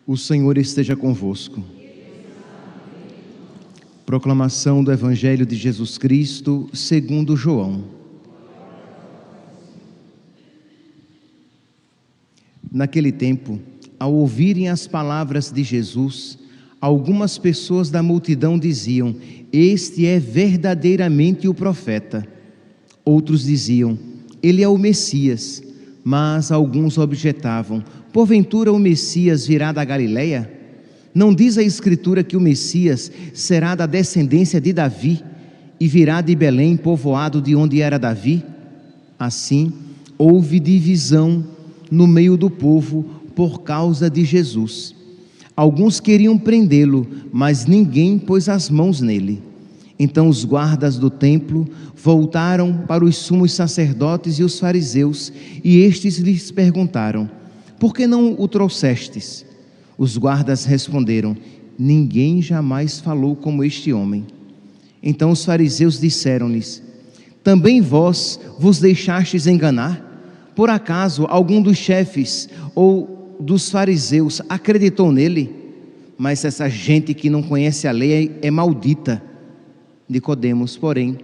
O Senhor esteja convosco. Proclamação do Evangelho de Jesus Cristo segundo João. Naquele tempo, ao ouvirem as palavras de Jesus, algumas pessoas da multidão diziam: "Este é verdadeiramente o profeta." Outros diziam: "Ele é o Messias." Mas alguns objetavam: "Porventura o Messias virá da Galileia? Não diz a Escritura que o Messias será da descendência de Davi e virá de Belém, povoado de onde era Davi?" Assim, houve divisão no meio do povo por causa de Jesus. Alguns queriam prendê-lo, mas ninguém pôs as mãos nele. Então os guardas do templo voltaram para os sumos sacerdotes e os fariseus, e estes lhes perguntaram: "Por que não o trouxestes?" Os guardas responderam: "Ninguém jamais falou como este homem." Então os fariseus disseram-lhes: "Também vós vos deixastes enganar? Por acaso algum dos chefes ou dos fariseus acreditou nele? Mas essa gente que não conhece a lei é maldita." Nicodemos, porém,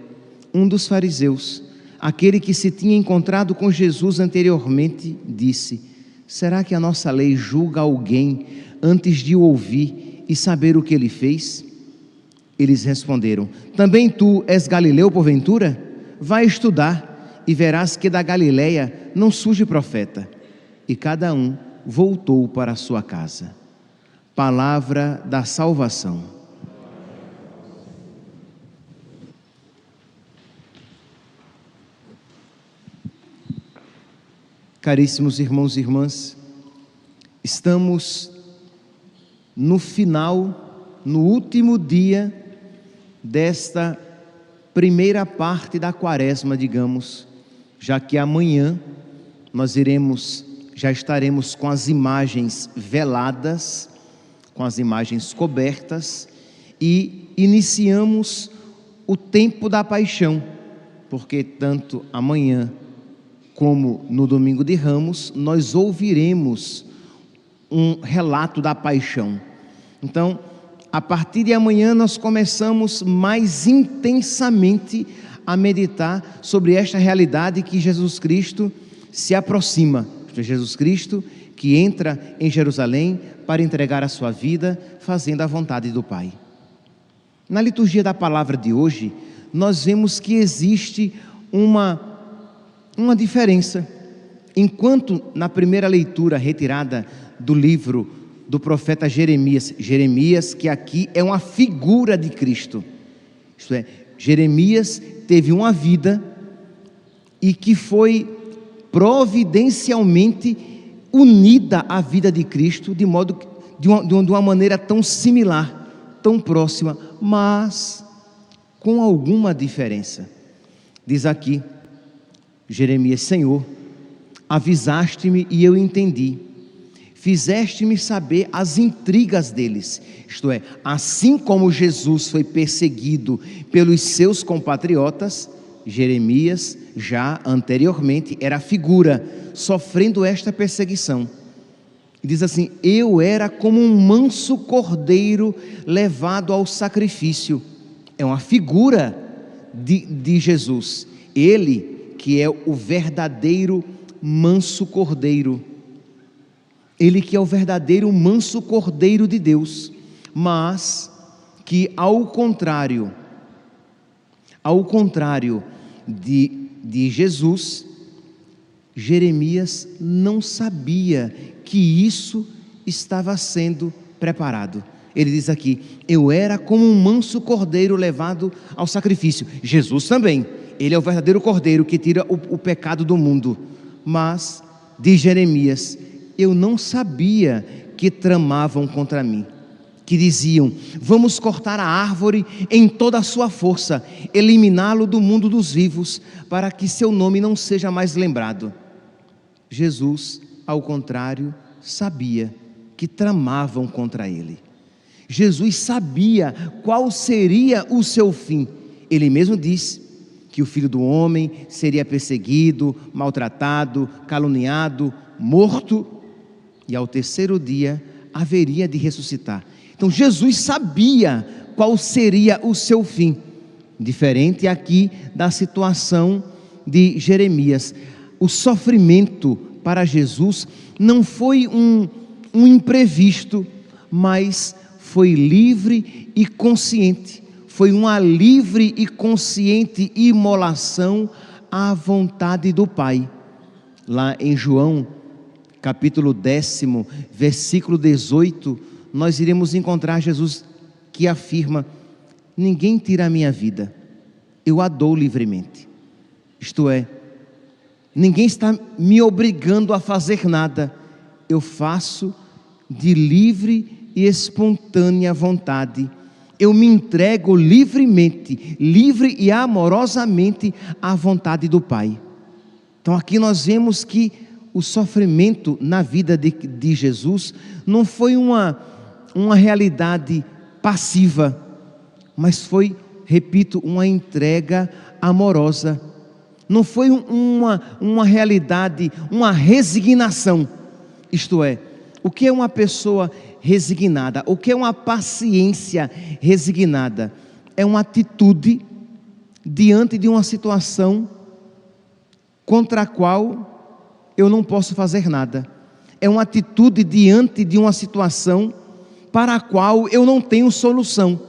um dos fariseus, aquele que se tinha encontrado com Jesus anteriormente, disse: "Será que a nossa lei julga alguém antes de o ouvir e saber o que ele fez?" Eles responderam: "Também tu és galileu, porventura? Vai estudar e verás que da Galileia não surge profeta." E cada um voltou para a sua casa. Palavra da salvação. Caríssimos irmãos e irmãs, estamos no final, no último dia desta primeira parte da quaresma, digamos, já que amanhã nós já estaremos com as imagens veladas, com as imagens cobertas, e iniciamos o tempo da paixão, porque tanto amanhã como no domingo de Ramos, nós ouviremos um relato da paixão. Então, a partir de amanhã nós começamos mais intensamente a meditar sobre esta realidade que Jesus Cristo se aproxima. Jesus Cristo que entra em Jerusalém para entregar a sua vida, fazendo a vontade do Pai. Na liturgia da palavra de hoje, nós vemos que existe uma diferença. Enquanto na primeira leitura retirada do livro do profeta Jeremias, que aqui é uma figura de Cristo, isto é, Jeremias teve uma vida e que foi providencialmente unida à vida de Cristo, de uma maneira tão similar, tão próxima, mas com alguma diferença. Diz aqui Jeremias: "Senhor, avisaste-me e eu entendi, fizeste-me saber as intrigas deles." Isto é, assim como Jesus foi perseguido pelos seus compatriotas, Jeremias já anteriormente era figura, sofrendo esta perseguição. E diz assim: "Eu era como um manso cordeiro levado ao sacrifício." É uma figura de Jesus, ele que é o verdadeiro manso cordeiro, ele que é o verdadeiro manso cordeiro de Deus, mas que ao contrário de Jesus, Jeremias não sabia que isso estava sendo preparado. Ele diz aqui: "Eu era como um manso cordeiro levado ao sacrifício." Jesus também, ele é o verdadeiro cordeiro que tira o pecado do mundo. Mas, diz Jeremias, eu não sabia que tramavam contra mim, que diziam: "Vamos cortar a árvore em toda a sua força, eliminá-lo do mundo dos vivos, para que seu nome não seja mais lembrado." Jesus, ao contrário, sabia que tramavam contra ele. Jesus sabia qual seria o seu fim. Ele mesmo disse que o Filho do Homem seria perseguido, maltratado, caluniado, morto, e ao terceiro dia haveria de ressuscitar. Então Jesus sabia qual seria o seu fim, diferente aqui da situação de Jeremias. O sofrimento para Jesus não foi um imprevisto, mas foi livre e consciente. Foi uma livre e consciente imolação à vontade do Pai. Lá em João, capítulo 10, versículo 18, nós iremos encontrar Jesus que afirma: ninguém tira a minha vida, eu a dou livremente. Isto é, ninguém está me obrigando a fazer nada, eu faço de livre e espontânea vontade. Eu me entrego livremente, livre e amorosamente à vontade do Pai. Então aqui nós vemos que o sofrimento na vida de Jesus não foi uma realidade passiva, mas foi, repito, uma entrega amorosa. Não foi uma realidade, uma resignação. Isto é, o que é uma pessoa resignada? O que é uma paciência resignada? É uma atitude diante de uma situação contra a qual eu não posso fazer nada. É uma atitude diante de uma situação para a qual eu não tenho solução.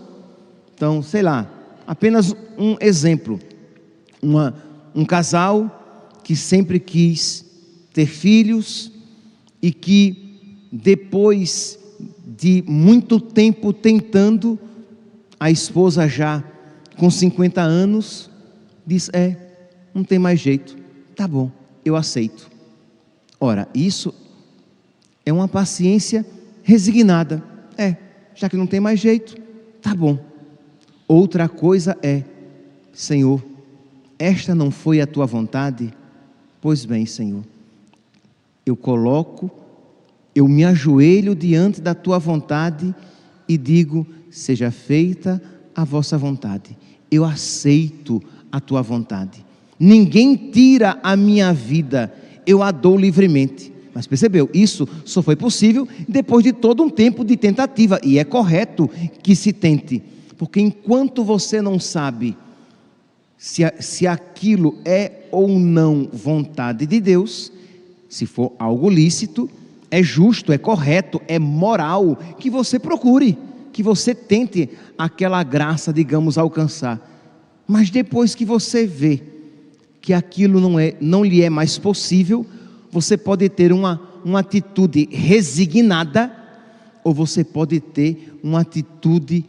Então, sei lá, apenas um exemplo. Um casal que sempre quis ter filhos e que depois de muito tempo tentando, a esposa já com 50 anos diz: não tem mais jeito, tá bom, eu aceito. Ora, isso é uma paciência resignada. Já que não tem mais jeito, tá bom. Outra coisa é: Senhor, esta não foi a tua vontade? Pois bem, Senhor, eu me ajoelho diante da tua vontade e digo: seja feita a vossa vontade. Eu aceito a tua vontade. Ninguém tira a minha vida, eu a dou livremente. Mas percebeu, isso só foi possível depois de todo um tempo de tentativa, e é correto que se tente, porque enquanto você não sabe se aquilo é ou não vontade de Deus, se for algo lícito, é justo, é correto, é moral que você procure, que você tente aquela graça, digamos, alcançar. Mas depois que você vê que aquilo não lhe é mais possível, você pode ter uma atitude resignada, ou você pode ter uma atitude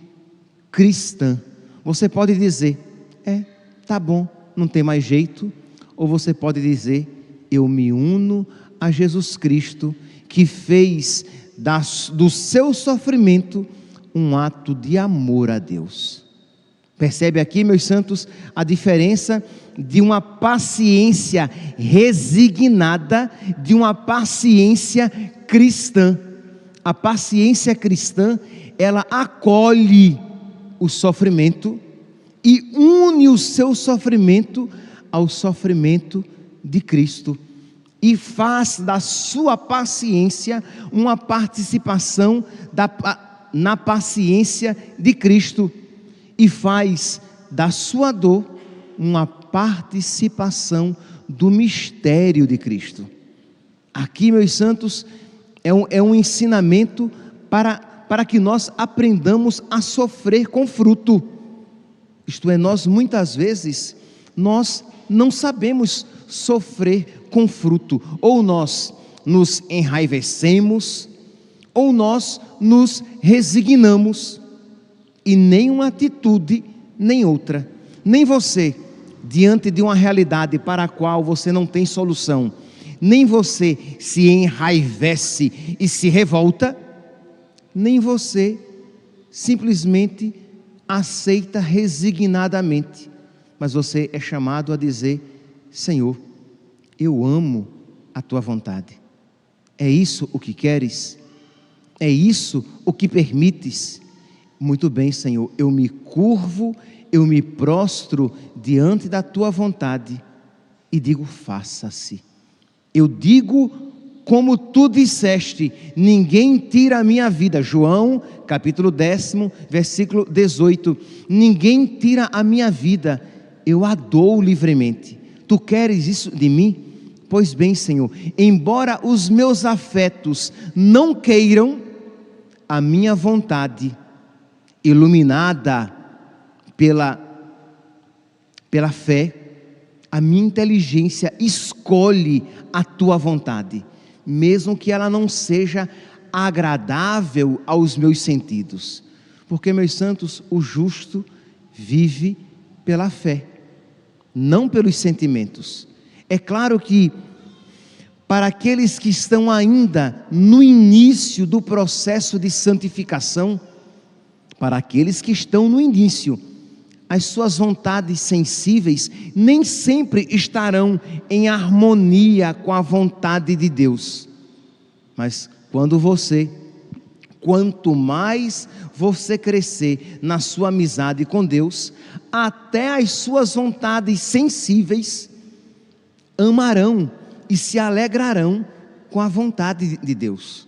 cristã. Você pode dizer: tá bom, não tem mais jeito. Ou você pode dizer: eu me uno a Jesus Cristo, que fez do seu sofrimento um ato de amor a Deus. Percebe aqui, meus santos, a diferença de uma paciência resignada de uma paciência cristã. A paciência cristã, ela acolhe o sofrimento e une o seu sofrimento ao sofrimento de Cristo, e faz da sua paciência uma participação na paciência de Cristo, e faz da sua dor uma participação do mistério de Cristo. Aqui, meus santos, é um ensinamento para que nós aprendamos a sofrer com fruto. Isto é, muitas vezes nós não sabemos sofrer com fruto, ou nós nos enraivecemos, ou nós nos resignamos, e nem uma atitude, nem outra. Nem você, diante de uma realidade para a qual você não tem solução, nem você se enraivece e se revolta, nem você simplesmente aceita resignadamente, mas você é chamado a dizer: Senhor, eu amo a tua vontade. É isso o que queres? É isso o que permites? Muito bem, Senhor, eu me curvo, eu me prostro diante da tua vontade e digo: faça-se. Eu digo como tu disseste, ninguém tira a minha vida. João, capítulo 10, versículo 18. Ninguém tira a minha vida, eu a dou livremente. Tu queres isso de mim? Pois bem, Senhor, embora os meus afetos não queiram, a minha vontade, iluminada pela fé, a minha inteligência escolhe a tua vontade, mesmo que ela não seja agradável aos meus sentidos. Porque, meus santos, o justo vive pela fé, não pelos sentimentos. É claro que para aqueles que estão ainda no início do processo de santificação, para aqueles que estão no início, as suas vontades sensíveis nem sempre estarão em harmonia com a vontade de Deus. Mas quanto mais você crescer na sua amizade com Deus, até as suas vontades sensíveis amarão e se alegrarão com a vontade de Deus.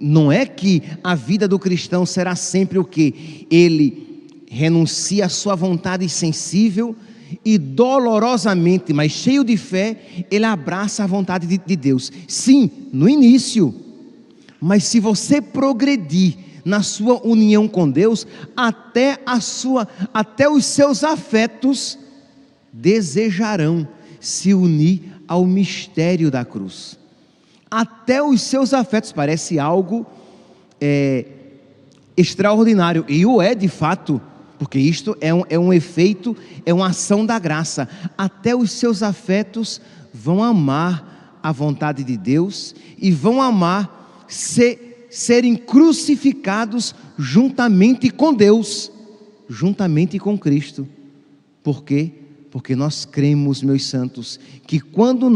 Não é que a vida do cristão será sempre o que? Ele renuncia à sua vontade sensível e dolorosamente, mas cheio de fé, ele abraça a vontade de Deus. Sim, no início, mas se você progredir na sua união com Deus, até os seus afetos desejarão se unir ao mistério da cruz. Até os seus afetos, parece algo extraordinário, e o é de fato, porque isto é um efeito, é uma ação da graça. Até os seus afetos vão amar a vontade de Deus e vão amar serem crucificados juntamente com Deus, juntamente com Cristo. Por quê? Porque nós cremos, meus santos, que quando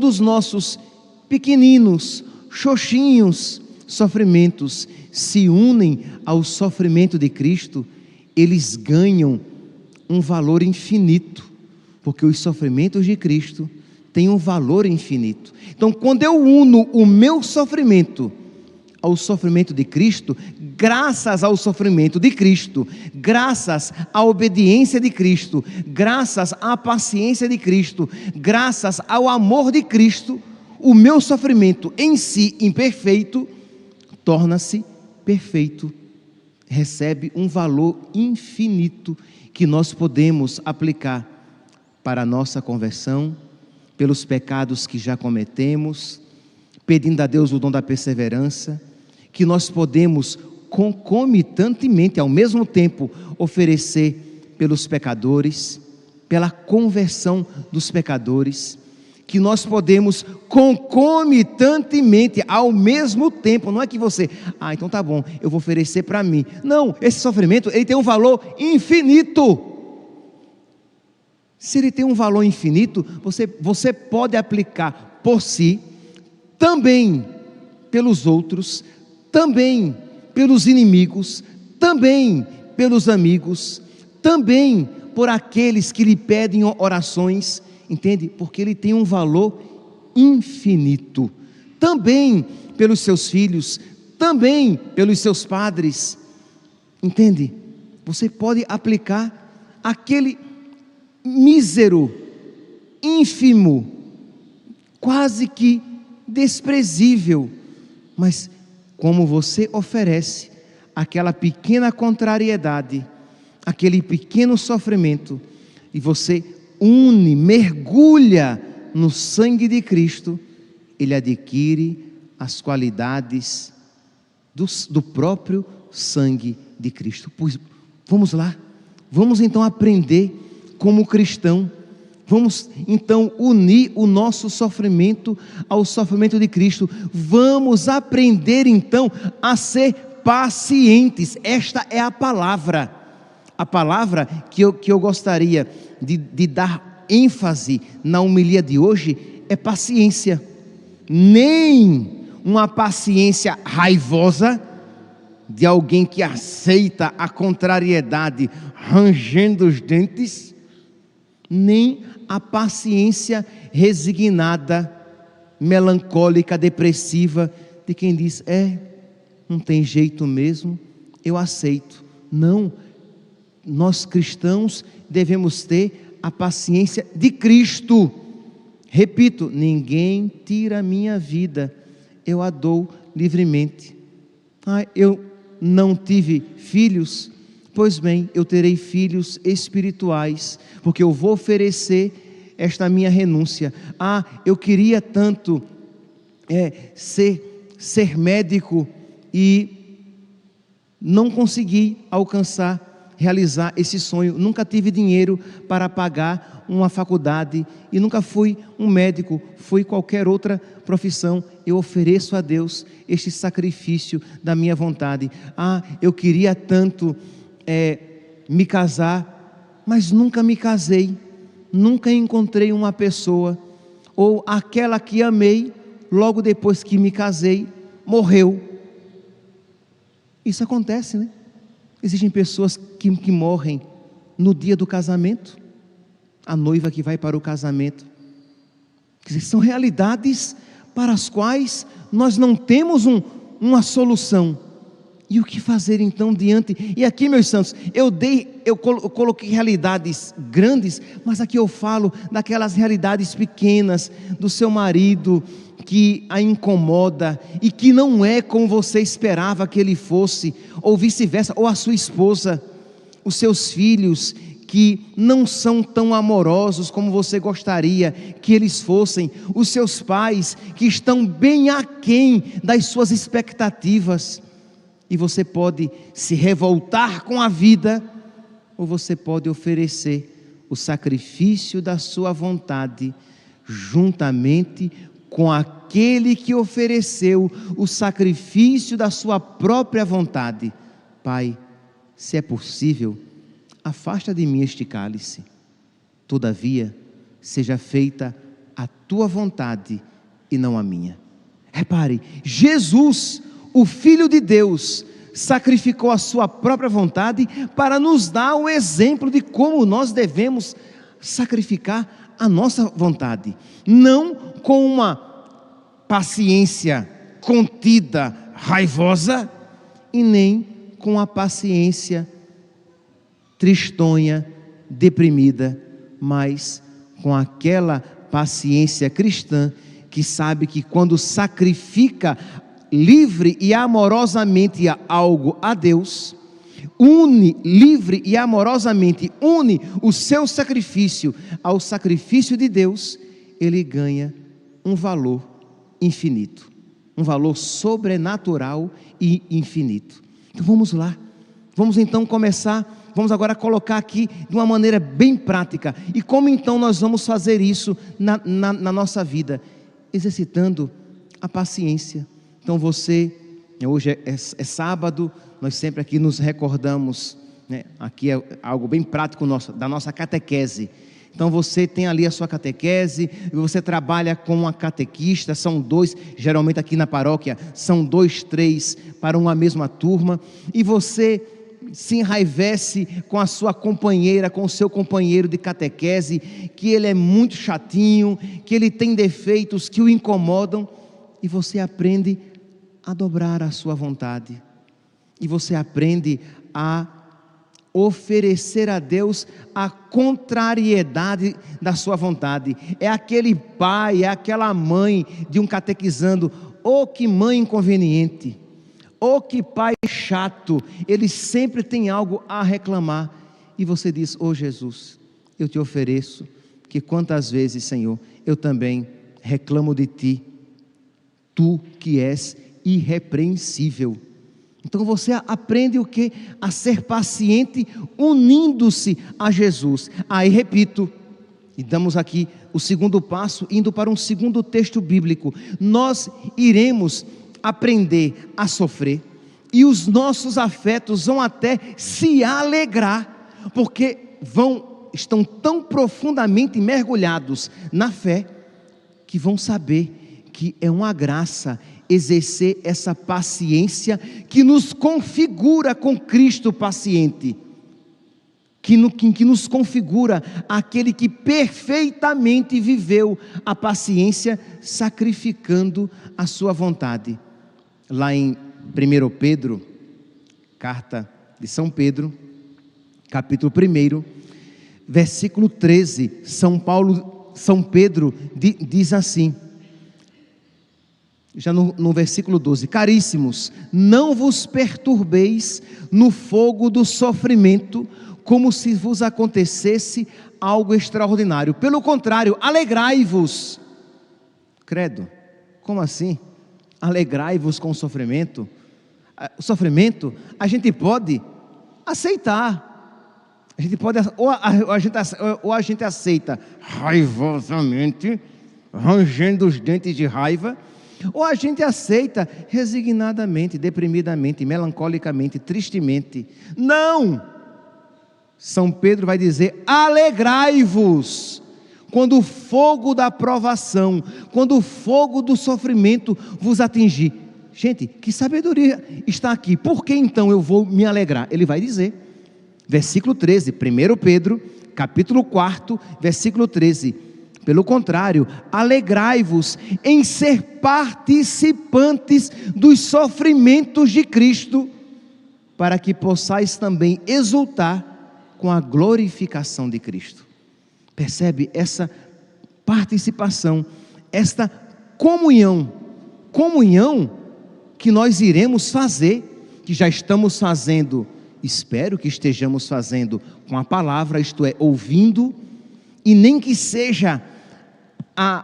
os nossos pequeninos, xoxinhos sofrimentos se unem ao sofrimento de Cristo, eles ganham um valor infinito, porque os sofrimentos de Cristo têm um valor infinito. Então, quando eu uno o meu sofrimento ao sofrimento de Cristo, graças ao sofrimento de Cristo, graças à obediência de Cristo, graças à paciência de Cristo, graças ao amor de Cristo, o meu sofrimento em si imperfeito torna-se perfeito, recebe um valor infinito que nós podemos aplicar para a nossa conversão, pelos pecados que já cometemos, pedindo a Deus o dom da perseverança, que nós podemos concomitantemente, ao mesmo tempo, oferecer pelos pecadores, pela conversão dos pecadores, que nós podemos concomitantemente, ao mesmo tempo. Não é que você, então tá bom, eu vou oferecer para mim. Não, esse sofrimento, ele tem um valor infinito. Se ele tem um valor infinito, você pode aplicar por si, também pelos outros, também pelos inimigos, também pelos amigos, também por aqueles que lhe pedem orações, entende? Porque ele tem um valor infinito, também pelos seus filhos, também pelos seus padres, entende? Você pode aplicar aquele mísero, ínfimo, quase que desprezível, mas como você oferece aquela pequena contrariedade, aquele pequeno sofrimento, e você mergulha no sangue de Cristo, ele adquire as qualidades do próprio sangue de Cristo. Pois vamos lá, vamos então aprender como cristão, vamos então unir o nosso sofrimento ao sofrimento de Cristo, vamos aprender então a ser pacientes. Esta é a palavra que eu gostaria de dar ênfase na homilia de hoje, é paciência. Nem uma paciência raivosa, de alguém que aceita a contrariedade rangendo os dentes, nem a paciência resignada, melancólica, depressiva, de quem diz: não tem jeito mesmo, eu aceito. Não, nós cristãos devemos ter a paciência de Cristo. Repito, ninguém tira a minha vida, eu a dou livremente. Eu não tive filhos, pois bem, eu terei filhos espirituais, porque eu vou oferecer esta minha renúncia. Eu queria tanto ser médico e não consegui realizar esse sonho. Nunca tive dinheiro para pagar uma faculdade e nunca fui um médico, fui qualquer outra profissão. Eu ofereço a Deus este sacrifício da minha vontade. Eu queria tanto me casar, mas nunca me casei, nunca encontrei uma pessoa, ou aquela que amei, logo depois que me casei, morreu. Isso acontece, né? Existem pessoas que morrem no dia do casamento, a noiva que vai para o casamento. Quer dizer, são realidades para as quais nós não temos uma solução. E o que fazer então diante? E aqui, meus santos, eu coloquei realidades grandes, mas aqui eu falo daquelas realidades pequenas, do seu marido que a incomoda e que não é como você esperava que ele fosse, ou vice-versa, ou a sua esposa, os seus filhos que não são tão amorosos como você gostaria que eles fossem, os seus pais que estão bem aquém das suas expectativas. E você pode se revoltar com a vida, ou você pode oferecer o sacrifício da sua vontade, juntamente com aquele que ofereceu o sacrifício da sua própria vontade. Pai, se é possível, afasta de mim este cálice, todavia, seja feita a tua vontade e não a minha. Repare, Jesus, o Filho de Deus, sacrificou a sua própria vontade para nos dar o exemplo de como nós devemos sacrificar a nossa vontade, não com uma paciência contida, raivosa, e nem com a paciência tristonha, deprimida, mas com aquela paciência cristã que sabe que quando sacrifica livre e amorosamente algo a Deus, livre e amorosamente une o seu sacrifício ao sacrifício de Deus, ele ganha um valor infinito, um valor sobrenatural e infinito. Então vamos lá, vamos então começar, vamos agora colocar aqui de uma maneira bem prática. E como então nós vamos fazer isso na nossa vida? Exercitando a paciência. Então você, hoje é sábado, nós sempre aqui nos recordamos, né? Aqui é algo bem prático da nossa catequese. Então você tem ali a sua catequese, e você trabalha com uma catequista, são dois, geralmente aqui na paróquia, são 2, 3 para uma mesma turma, e você se enraivece com a sua companheira, com o seu companheiro de catequese, que ele é muito chatinho, que ele tem defeitos que o incomodam, e você aprende a dobrar a sua vontade, e você aprende a oferecer a Deus a contrariedade da sua vontade. É aquele pai, é aquela mãe de um catequizando, que mãe inconveniente, que pai chato, ele sempre tem algo a reclamar, e você diz: Jesus, eu te ofereço que quantas vezes, Senhor, eu também reclamo de ti, tu que és irrepreensível. Então você aprende o que? A ser paciente, unindo-se a Jesus. Aí repito, e damos aqui o segundo passo, indo para um segundo texto bíblico. Nós iremos aprender a sofrer, e os nossos afetos vão até se alegrar, porque estão tão profundamente mergulhados na fé, que vão saber que é uma graça exercer essa paciência que nos configura com Cristo paciente, que nos configura aquele que perfeitamente viveu a paciência, sacrificando a sua vontade. Lá em 1 Pedro, carta de São Pedro, capítulo 1, versículo 13, São Pedro diz assim, já no versículo 12: caríssimos, não vos perturbeis no fogo do sofrimento, como se vos acontecesse algo extraordinário. Pelo contrário, alegrai-vos. Credo, como assim? Alegrai-vos com o sofrimento? O sofrimento a gente pode aceitar. A gente pode, ou a gente aceita raivosamente, rangendo os dentes de raiva, ou a gente aceita resignadamente, deprimidamente, melancolicamente, tristemente. Não! São Pedro vai dizer: alegrai-vos quando o fogo da provação, quando o fogo do sofrimento vos atingir. Gente, que sabedoria está aqui. Por que então eu vou me alegrar? Ele vai dizer, versículo 13, 1 Pedro, capítulo 4, versículo 13: pelo contrário, alegrai-vos em ser participantes dos sofrimentos de Cristo, para que possais também exultar com a glorificação de Cristo. Percebe essa participação, esta comunhão que nós iremos fazer, que já estamos fazendo, espero que estejamos fazendo com a palavra, isto é, ouvindo, e nem que seja a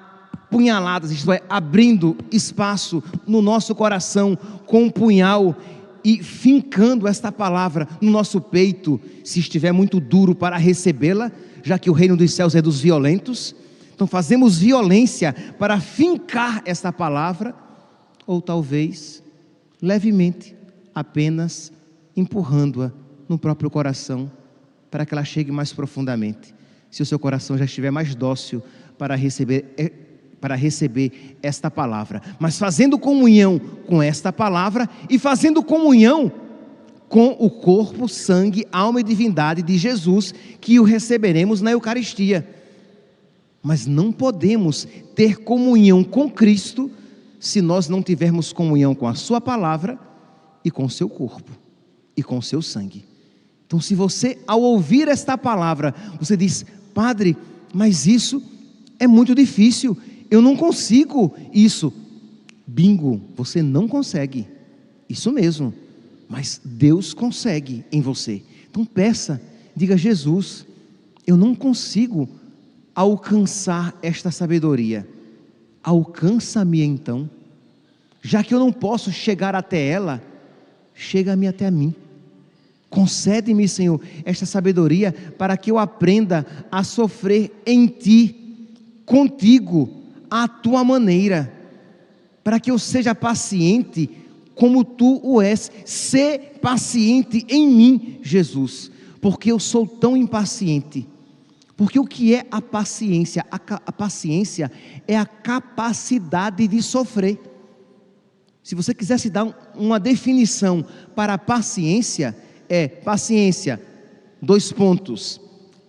punhaladas, isto é, abrindo espaço no nosso coração com um punhal e fincando esta palavra no nosso peito, se estiver muito duro para recebê-la, já que o reino dos céus é dos violentos. Então fazemos violência para fincar esta palavra, ou talvez levemente, apenas empurrando-a no próprio coração, para que ela chegue mais profundamente. Se o seu coração já estiver mais dócil para receber esta palavra, mas fazendo comunhão com esta palavra e fazendo comunhão com o corpo, sangue, alma e divindade de Jesus, que o receberemos na Eucaristia. Mas não podemos ter comunhão com Cristo se nós não tivermos comunhão com a sua palavra e com o seu corpo e com o seu sangue. Então, se você, ao ouvir esta palavra, você diz: padre, mas isso é muito difícil, eu não consigo isso. Bingo, você não consegue, isso mesmo, mas Deus consegue em você. Então peça, diga: Jesus, eu não consigo alcançar esta sabedoria, alcança-me então, já que eu não posso chegar até ela, chega-me até mim. Concede-me, Senhor, esta sabedoria para que eu aprenda a sofrer em Ti, contigo, à Tua maneira, para que eu seja paciente como Tu o és. Sê paciente em mim, Jesus, porque eu sou tão impaciente. Porque o que é a paciência? A paciência é a capacidade de sofrer. Se você quisesse dar uma definição para a paciência, é paciência,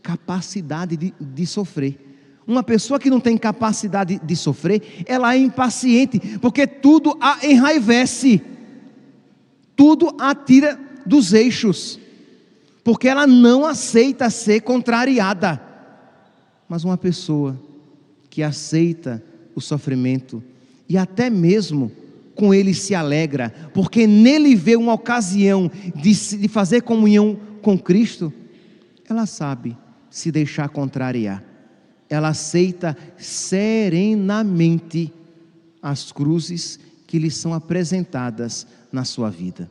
capacidade de sofrer. Uma pessoa que não tem capacidade de sofrer, ela é impaciente, porque tudo a enraivece, tudo a tira dos eixos, porque ela não aceita ser contrariada. Mas uma pessoa que aceita o sofrimento e até mesmo com ele se alegra, porque nele vê uma ocasião de fazer comunhão com Cristo, ela sabe se deixar contrariar. Ela aceita serenamente as cruzes que lhe são apresentadas na sua vida.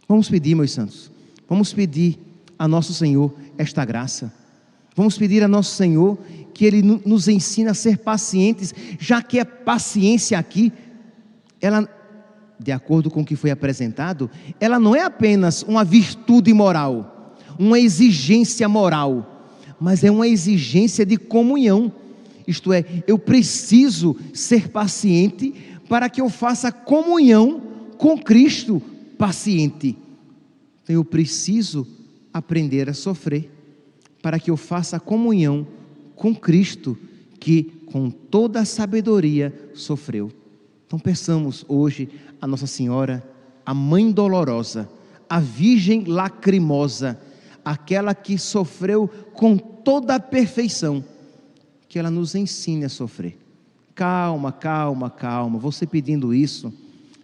Vamos pedir, meus santos, vamos pedir a nosso Senhor esta graça. Vamos pedir a nosso Senhor que Ele nos ensine a ser pacientes, já que a paciência aqui, ela, de acordo com o que foi apresentado, ela não é apenas uma virtude moral, uma exigência moral, mas é uma exigência de comunhão. Isto é, eu preciso ser paciente para que eu faça comunhão com Cristo paciente. Então eu preciso aprender a sofrer. para que eu faça a comunhão com Cristo, que com toda a sabedoria sofreu. Então peçamos hoje a Nossa Senhora, a Mãe Dolorosa, a Virgem Lacrimosa, aquela que sofreu com toda a perfeição, que ela nos ensine a sofrer. Calma, calma, calma. Você pedindo isso,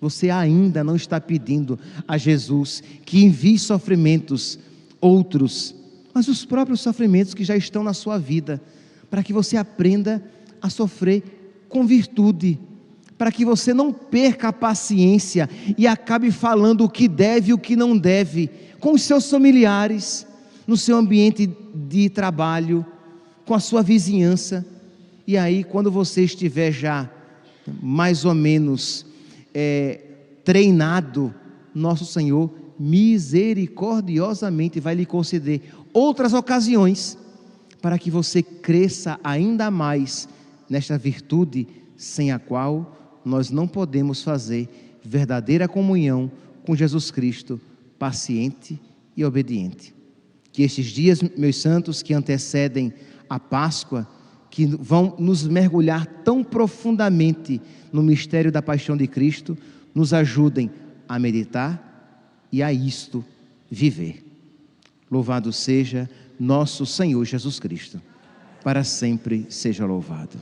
você ainda não está pedindo a Jesus que envie sofrimentos outros, mas os próprios sofrimentos que já estão na sua vida, para que você aprenda a sofrer com virtude, para que você não perca a paciência e acabe falando o que deve e o que não deve com os seus familiares, no seu ambiente de trabalho, com a sua vizinhança. E aí, quando você estiver já mais ou menos treinado, nosso Senhor misericordiosamente vai lhe conceder outras ocasiões para que você cresça ainda mais nesta virtude, sem a qual nós não podemos fazer verdadeira comunhão com Jesus Cristo, paciente e obediente. Que estes dias, meus santos, que antecedem a Páscoa, que vão nos mergulhar tão profundamente no mistério da paixão de Cristo, nos ajudem a meditar e a isto viver. Louvado seja nosso Senhor Jesus Cristo, para sempre seja louvado.